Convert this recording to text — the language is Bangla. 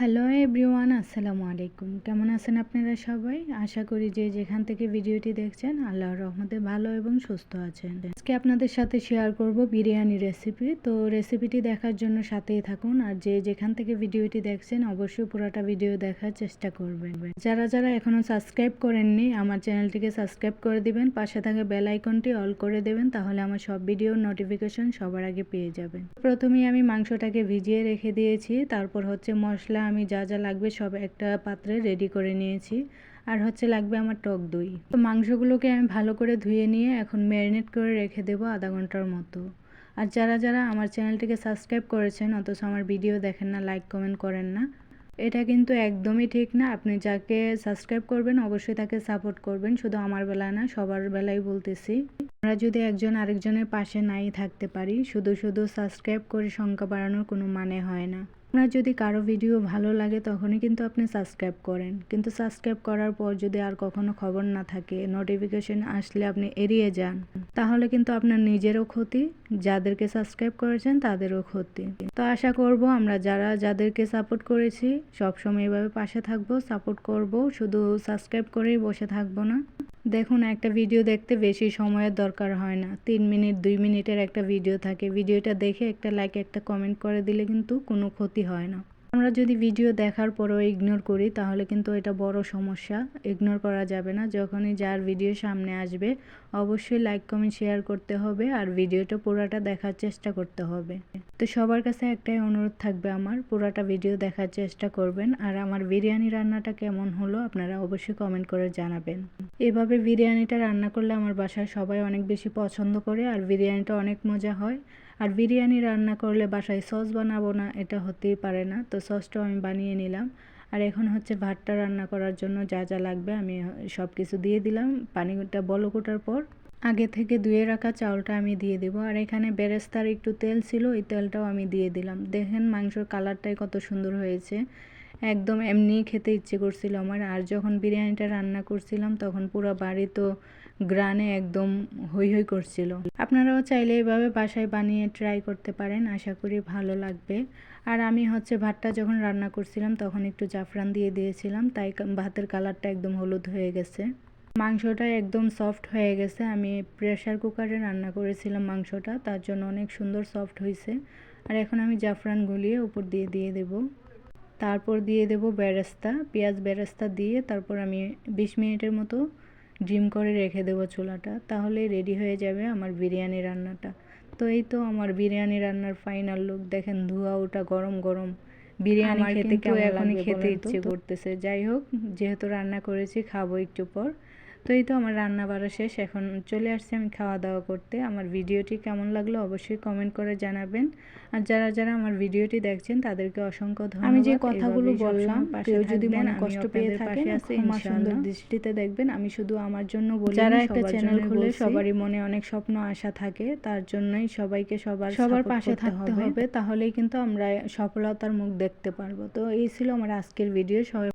হ্যালো এভরিওয়ান, আসসালামু আলাইকুম। কেমন আছেন আপনারা সবাই? আশা করি যে যেখান থেকে ভিডিওটি দেখছেন আল্লাহর রহমতে ভালো এবং সুস্থ আছেন। আজকে আপনাদের সাথে শেয়ার করব বিরিয়ানি রেসিপি। তো রেসিপিটি দেখার জন্য সাথেই থাকুন, আর যে যেখান থেকে ভিডিওটি দেখছেন অবশ্যই পুরোটা ভিডিও দেখার চেষ্টা করবেন। যারা যারা এখনও সাবস্ক্রাইব করেননি আমার চ্যানেলটিকে সাবস্ক্রাইব করে দিবেন, পাশে থাকা বেল আইকনটি অল করে দেবেন, তাহলে আমার সব ভিডিওর নোটিফিকেশন সবার আগে পেয়ে যাবেন। প্রথমেই আমি মাংসটাকে ভিজিয়ে রেখে দিয়েছি, তারপর হচ্ছে মশলা আমি যা যা লাগবে সব একটা পাত্রে রেডি করে নিয়েছি। আর হচ্ছে লাগবে আমার টক দই। তো মাংসগুলোকে আমি ভালো করে ধুয়ে নিয়ে এখন ম্যারিনেট করে রেখে দেবো আধা ঘন্টার মতো। আর যারা যারা আমার চ্যানেলটিকে সাবস্ক্রাইব করেছেন অথচ আমার ভিডিও দেখেন না, লাইক কমেন্ট করেন না, এটা কিন্তু একদমই ঠিক না। আপনি যাকে সাবস্ক্রাইব করবেন অবশ্যই তাকে সাপোর্ট করবেন, শুধু আমার বেলা না সবার বেলায় বলতেছি। আমরা যদি একজন আরেকজনের পাশে নাই থাকতে পারি, শুধু শুধু সাবস্ক্রাইব করে সংখ্যা বাড়ানোর কোনো মানে হয় না। আপনার যদি কারো ভিডিও ভালো লাগে তখনই কিন্তু আপনি সাবস্ক্রাইব করেন, কিন্তু সাবস্ক্রাইব করার পর যদি আর কখনো খবর না থাকে, নোটিফিকেশন আসলে আপনি এড়িয়ে যান, তাহলে কিন্তু আপনার নিজেরও ক্ষতি, যাদেরকে সাবস্ক্রাইব করেছেন তাদেরও ক্ষতি। তো আশা করব আমরা যাদেরকে সাপোর্ট করেছি সবসময় এভাবে পাশে থাকবো, সাপোর্ট করব, শুধু সাবস্ক্রাইব করেই বসে থাকবো না। দেখুন, একটা ভিডিও দেখতে বেশি সময়ের দরকার হয় না, 3 মিনিট 2 মিনিটের একটা ভিডিও থাকে। ভিডিওটা দেখে একটা লাইক একটা কমেন্ট করে দিলে কিন্তু কোনো ক্ষতি হয় না। আমরা যদি ভিডিও দেখার পরেও ইগনোর করি তাহলে কিন্তু এটা বড় সমস্যা। ইগনোর করা যাবে না, যখনই যার ভিডিও সামনে আসবে অবশ্যই লাইক কমেন্ট শেয়ার করতে হবে আর ভিডিওটা পুরোটা দেখার চেষ্টা করতে হবে। তো সবার কাছে একটাই অনুরোধ থাকবে আমার, পুরোটা ভিডিও দেখার চেষ্টা করবেন। আর আমার বিরিয়ানি রান্নাটা কেমন হলো আপনারা অবশ্যই কমেন্ট করে জানাবেন। এভাবে বিরিয়ানিটা রান্না করলে আমার বাসায় সবাই অনেক বেশি পছন্দ করে, আর বিরিয়ানিটা অনেক মজা হয়। আর বিরিয়ানি রান্না করলে বাসায় সস বানাবো না এটা হতেই পারে না, তো সসটাও আমি বানিয়ে নিলাম। আর এখন হচ্ছে ভাতটা রান্না করার জন্য যা যা লাগবে আমি সব কিছু দিয়ে দিলাম। পানিটা বলক ওঠার পর আগে থেকে ধুয়ে রাখা চাউলটা আমি দিয়ে দেবো। আর এখানে বেরেস্তার একটু তেল ছিল, ওই তেলটাও আমি দিয়ে দিলাম। দেখেন মাংসর কালারটাই কত সুন্দর হয়েছে, একদম এমনিই খেতে ইচ্ছে করছিল আমার। আর যখন বিরিয়ানিটা রান্না করছিলাম তখন পুরো বাড়ি তো গ্রানে একদম হৈ হৈ করছিল। আপনারাও চাইলে এভাবে বাসায় বানিয়ে ট্রাই করতে পারেন, আশা করি ভালো লাগবে। আর আমি হচ্ছে ভাতটা যখন রান্না করছিলাম তখন একটু জাফরান দিয়ে দিয়েছিলাম, তাই ভাতের কালারটা একদম হলুদ হয়ে গেছে। মাংসটা একদম সফট হয়ে গেছে। আমি প্রেসার কুকারে রান্না করেছিলাম মাংসটা, তার জন্য অনেক সুন্দর সফট হয়েছে। আর এখন আমি জাফরান গলিয়ে উপর দিয়ে দিয়ে দেবো। তারপর দিয়ে দেব বেরেস্তা, পেঁয়াজ বেরেস্তা দিয়ে তারপর আমি 20 মিনিটের মতো ডিম করে রেখে দেব চুলাটা, তাহলে রেডি হয়ে যাবে আমার বিরিয়ানি রান্নাটা। তো এই তো আমার বিরিয়ানি রান্নার ফাইনাল লুক। দেখেন ধোঁয়া ওটা গরম গরম বিরিয়ানি খেতে কেমন এখনই খেতে ইচ্ছে করতেছে। যাই হোক, যেহেতু রান্না করেছি খাবো একটু পর। তো এই তো আমার রান্না বাড়া শেষ, এখন চলে আসছি আমি খাওয়া দাওয়া করতে। আমার ভিডিওটি কেমন লাগলো অবশ্যই কমেন্ট করে জানাবেন। আর যারা যারা আমার ভিডিওটি দেখছেন তাদেরকে অসংখ্য ধন্যবাদ। আমি যে কথাগুলো বললাম কেউ যদি মনে কষ্ট পেয়ে থাকেন ক্ষমা সুন্দর দৃষ্টিতে দেখবেন। আমি শুধু আমার জন্য বলি, যারা একটা চ্যানেল খুলে সবারই মনে অনেক স্বপ্ন আশা থাকে, তার জন্যই সবাইকে সবার পাশে থাকতে হবে, তাহলেই কিন্তু আমরা সফলতার মুখ দেখতে পারবো। তো এই ছিল আমার আজকের ভিডিও। সবাই